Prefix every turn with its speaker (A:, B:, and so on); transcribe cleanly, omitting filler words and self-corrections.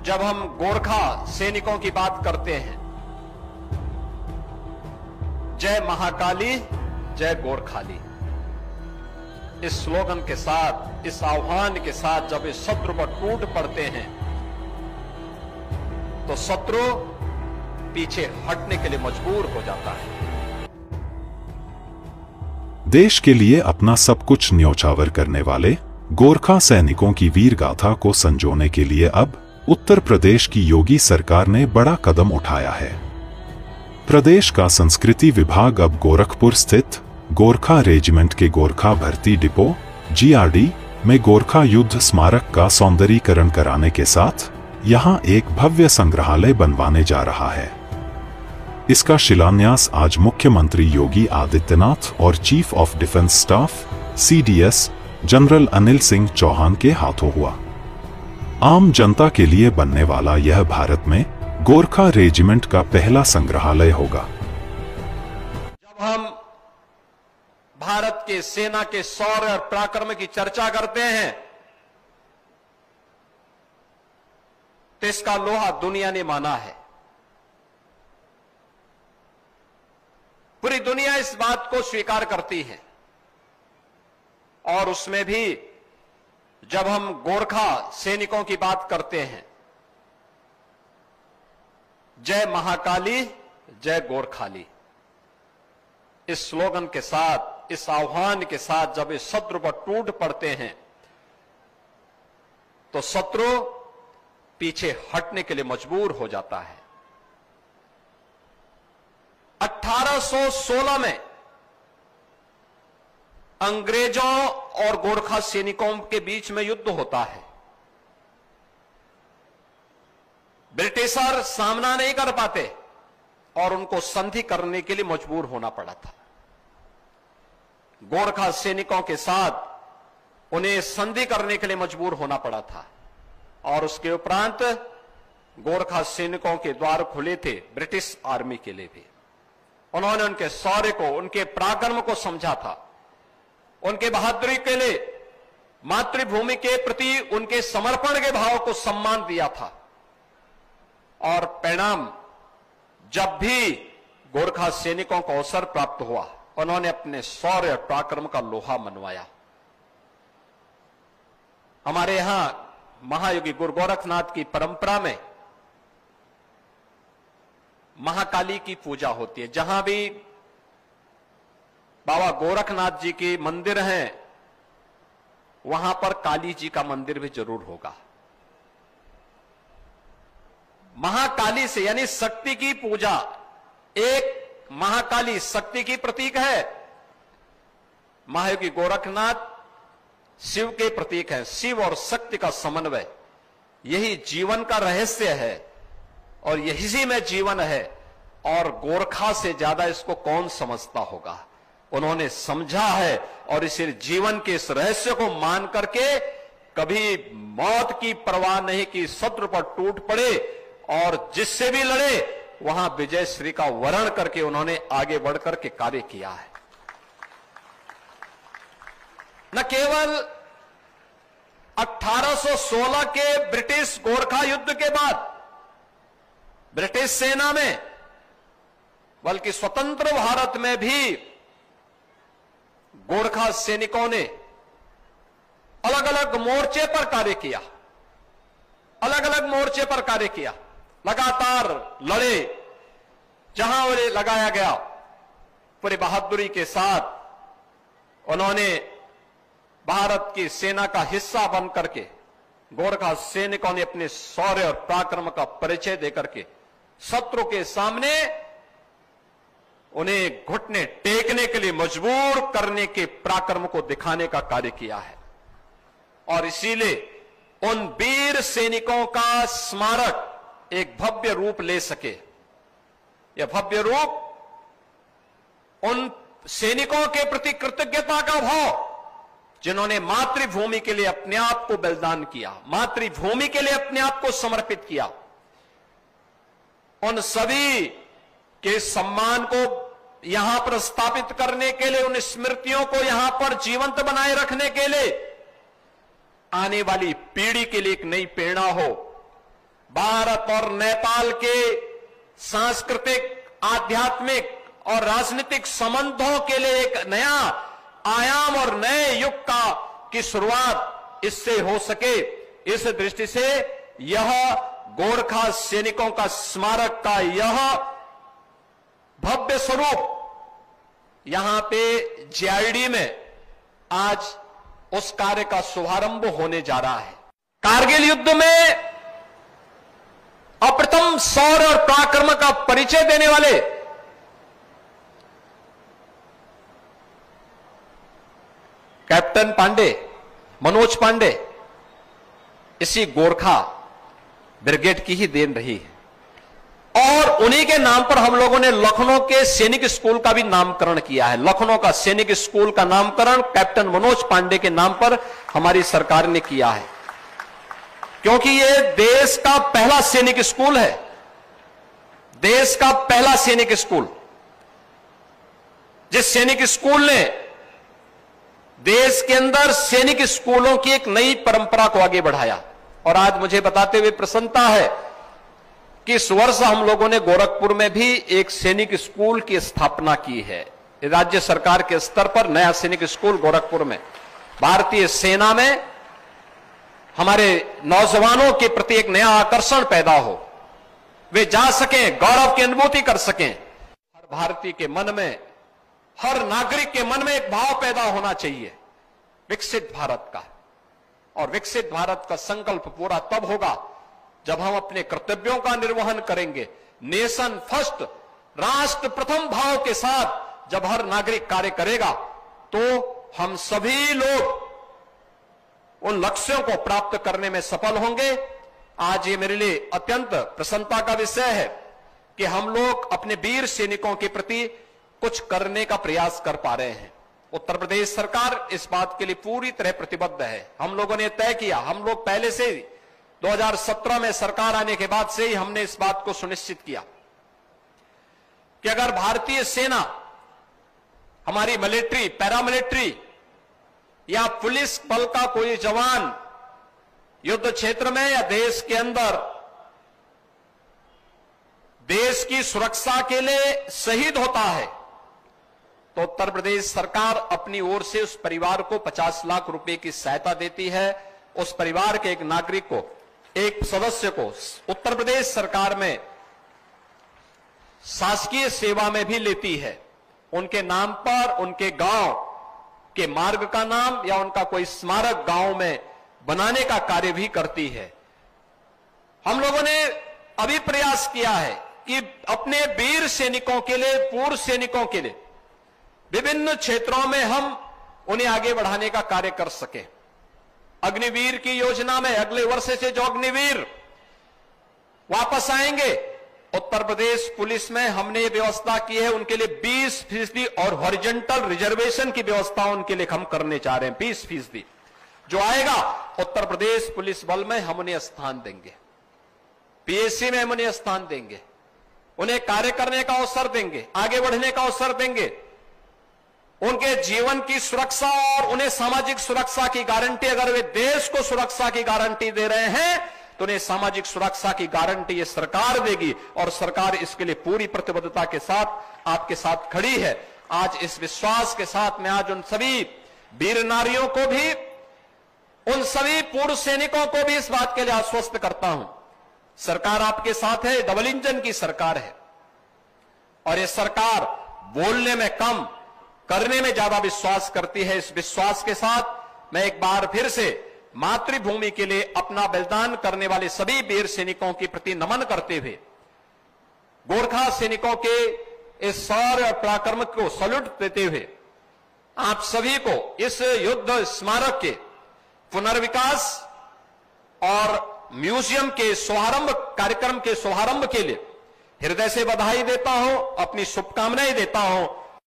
A: जब हम गोरखा सैनिकों की बात करते हैं, जय महाकाली जय गोरखाली, इस स्लोगन के साथ, इस आह्वान के साथ जब इस शत्रु पर टूट पड़ते हैं तो शत्रु पीछे हटने के लिए मजबूर हो जाता है।
B: देश के लिए अपना सब कुछ न्यौछावर करने वाले गोरखा सैनिकों की वीर गाथा को संजोने के लिए अब उत्तर प्रदेश की योगी सरकार ने बड़ा कदम उठाया है। प्रदेश का संस्कृति विभाग अब गोरखपुर स्थित गोरखा रेजिमेंट के गोरखा भर्ती डिपो GRD में गोरखा युद्ध स्मारक का सौंदर्यीकरण कराने के साथ यहां एक भव्य संग्रहालय बनवाने जा रहा है। इसका शिलान्यास आज मुख्यमंत्री योगी आदित्यनाथ और chief of defence staff CDS general Anil Singh Chauhan के हाथों हुआ। आम जनता के लिए बनने वाला यह भारत में गोरखा रेजिमेंट का पहला संग्रहालय होगा।
A: जब हम भारत के सेना के शौर्य और पराक्रम की चर्चा करते हैं तो इसका लोहा दुनिया ने माना है। पूरी दुनिया इस बात को स्वीकार करती है और उसमें भी जब हम गोरखा सैनिकों की बात करते हैं, जय महाकाली जय गोरखाली, इस स्लोगन के साथ, इस आह्वान के साथ जब इस शत्रु पर टूट पड़ते हैं तो शत्रु पीछे हटने के लिए मजबूर हो जाता है। 1816 में अंग्रेजों और गोरखा सैनिकों के बीच में युद्ध होता है। ब्रिटिशर सामना नहीं कर पाते और उनको संधि करने के लिए मजबूर होना पड़ा था। गोरखा सैनिकों के साथ उन्हें संधि करने के लिए मजबूर होना पड़ा था और उसके उपरांत गोरखा सैनिकों के द्वार खुले थे ब्रिटिश आर्मी के लिए भी। उन्होंने उनके शौर्य को, उनके पराक्रम को समझा था, उनके बहादुरी के लिए, मातृभूमि के प्रति उनके समर्पण के भाव को सम्मान दिया था और परिणाम जब भी गोरखा सैनिकों को अवसर प्राप्त हुआ, उन्होंने अपने शौर्य और पराक्रम का लोहा मनवाया। हमारे यहां महायोगी गुरु गोरखनाथ की परंपरा में महाकाली की पूजा होती है। जहां भी बाबा गोरखनाथ जी के मंदिर हैं वहां पर काली जी का मंदिर भी जरूर होगा। महाकाली से यानी शक्ति की पूजा, एक महाकाली शक्ति की प्रतीक है, महायोगी गोरखनाथ शिव के प्रतीक है। शिव और शक्ति का समन्वय यही जीवन का रहस्य है और यही में जीवन है और गोरखा से ज्यादा इसको कौन समझता होगा। उन्होंने समझा है और इसे जीवन के इस रहस्य को मान करके कभी मौत की परवाह नहीं की, शत्रु पर टूट पड़े और जिससे भी लड़े वहां विजय श्री का वर्ण करके उन्होंने आगे बढ़कर के कार्य किया है। न केवल 1816 के ब्रिटिश गोरखा युद्ध के बाद ब्रिटिश सेना में, बल्कि स्वतंत्र भारत में भी गोरखा सैनिकों ने अलग अलग मोर्चे पर कार्य किया, अलग अलग मोर्चे पर कार्य किया, लगातार लड़े। जहां उन्हें लगाया गया पूरी बहादुरी के साथ उन्होंने भारत की सेना का हिस्सा बन करके गोरखा सैनिकों ने अपने शौर्य और पराक्रम का परिचय देकर के शत्रु के सामने उन्हें घुटने टेकने के लिए मजबूर करने के पराक्रम को दिखाने का कार्य किया है। और इसीलिए उन वीर सैनिकों का स्मारक एक भव्य रूप ले सके। यह भव्य रूप उन सैनिकों के प्रति कृतज्ञता का भाव जिन्होंने मातृभूमि के लिए अपने आप को बलिदान किया, मातृभूमि के लिए अपने आप को समर्पित किया, उन सभी के सम्मान को यहां पर स्थापित करने के लिए, उन स्मृतियों को यहां पर जीवंत बनाए रखने के लिए, आने वाली पीढ़ी के लिए एक नई प्रेरणा हो, भारत और नेपाल के सांस्कृतिक, आध्यात्मिक और राजनीतिक संबंधों के लिए एक नया आयाम और नए युग की शुरुआत इससे हो सके, इस दृष्टि से यह गोरखा सैनिकों का स्मारक का यह भव्य स्वरूप यहां पे जेआईडी में आज उस कार्य का शुभारंभ होने जा रहा है। कारगिल युद्ध में अप्रथम शौर्य और पराक्रम का परिचय देने वाले कैप्टन पांडे, मनोज पांडे, इसी गोरखा ब्रिगेड की ही देन रही है। और उन्हीं के नाम पर हम लोगों ने लखनऊ के सैनिक स्कूल का भी नामकरण किया है। लखनऊ का सैनिक स्कूल का नामकरण कैप्टन मनोज पांडे के नाम पर हमारी सरकार ने किया है, क्योंकि यह देश का पहला सैनिक स्कूल है, देश का पहला सैनिक स्कूल, जिस सैनिक स्कूल ने देश के अंदर सैनिक स्कूलों की एक नई परंपरा को आगे बढ़ाया। और आज मुझे बताते हुए प्रसन्नता है कि इस वर्ष हम लोगों ने गोरखपुर में भी एक सैनिक स्कूल की स्थापना की है। राज्य सरकार के स्तर पर नया सैनिक स्कूल गोरखपुर में, भारतीय सेना में हमारे नौजवानों के प्रति एक नया आकर्षण पैदा हो, वे जा सकें, गौरव की अनुभूति कर सकें। हर भारतीय के मन में, हर नागरिक के मन में एक भाव पैदा होना चाहिए विकसित भारत का। और विकसित भारत का संकल्प पूरा तब होगा जब हम अपने कर्तव्यों का निर्वहन करेंगे, नेशन फर्स्ट, राष्ट्र प्रथम भाव के साथ जब हर नागरिक कार्य करेगा तो हम सभी लोग उन लक्ष्यों को प्राप्त करने में सफल होंगे। आज ये मेरे लिए अत्यंत प्रसन्नता का विषय है कि हम लोग अपने वीर सैनिकों के प्रति कुछ करने का प्रयास कर पा रहे हैं। उत्तर प्रदेश सरकार इस बात के लिए पूरी तरह प्रतिबद्ध है। हम लोगों ने तय किया, हम लोग पहले से 2017 में सरकार आने के बाद से ही हमने इस बात को सुनिश्चित किया कि अगर भारतीय सेना, हमारी मिलिट्री, पैरामिलिट्री या पुलिस बल का कोई जवान युद्ध क्षेत्र में या देश के अंदर देश की सुरक्षा के लिए शहीद होता है तो उत्तर प्रदेश सरकार अपनी ओर से उस परिवार को 50 लाख रुपए की सहायता देती है। उस परिवार के एक नागरिक को, एक सदस्य को उत्तर प्रदेश सरकार में शासकीय सेवा में भी लेती है। उनके नाम पर उनके गांव के मार्ग का नाम या उनका कोई स्मारक गांव में बनाने का कार्य भी करती है। हम लोगों ने अभी प्रयास किया है कि अपने वीर सैनिकों के लिए, पूर्व सैनिकों के लिए विभिन्न क्षेत्रों में हम उन्हें आगे बढ़ाने का कार्य कर सके। अग्निवीर की योजना में अगले वर्ष से जो अग्निवीर वापस आएंगे, उत्तर प्रदेश पुलिस में हमने ये व्यवस्था की है, उनके लिए 20% और हॉरिजॉन्टल रिजर्वेशन की व्यवस्था उनके लिए हम करने जा रहे हैं। 20% जो आएगा उत्तर प्रदेश पुलिस बल में हम उन्हें स्थान देंगे, पीएससी में हम उन्हें स्थान देंगे, उन्हें कार्य करने का अवसर देंगे, आगे बढ़ने का अवसर देंगे। उनके जीवन की सुरक्षा और उन्हें सामाजिक सुरक्षा की गारंटी, अगर वे देश को सुरक्षा की गारंटी दे रहे हैं तो उन्हें सामाजिक सुरक्षा की गारंटी ये सरकार देगी और सरकार इसके लिए पूरी प्रतिबद्धता के साथ आपके साथ खड़ी है। आज इस विश्वास के साथ मैं आज उन सभी वीर नारियों को भी, उन सभी पूर्व सैनिकों को भी इस बात के लिए आश्वस्त करता हूं, सरकार आपके साथ है। डबल इंजन की सरकार है और ये सरकार बोलने में कम, करने में ज्यादा विश्वास करती है। इस विश्वास के साथ मैं एक बार फिर से मातृभूमि के लिए अपना बलिदान करने वाले सभी वीर सैनिकों के प्रति नमन करते हुए, गोरखा सैनिकों के इस शौर्य और पराक्रम को सल्यूट देते हुए आप सभी को इस युद्ध स्मारक के पुनर्विकास और म्यूजियम के शुभारंभ कार्यक्रम के शुभारंभ के लिए हृदय से बधाई देता हूं, अपनी शुभकामनाएं देता हूं।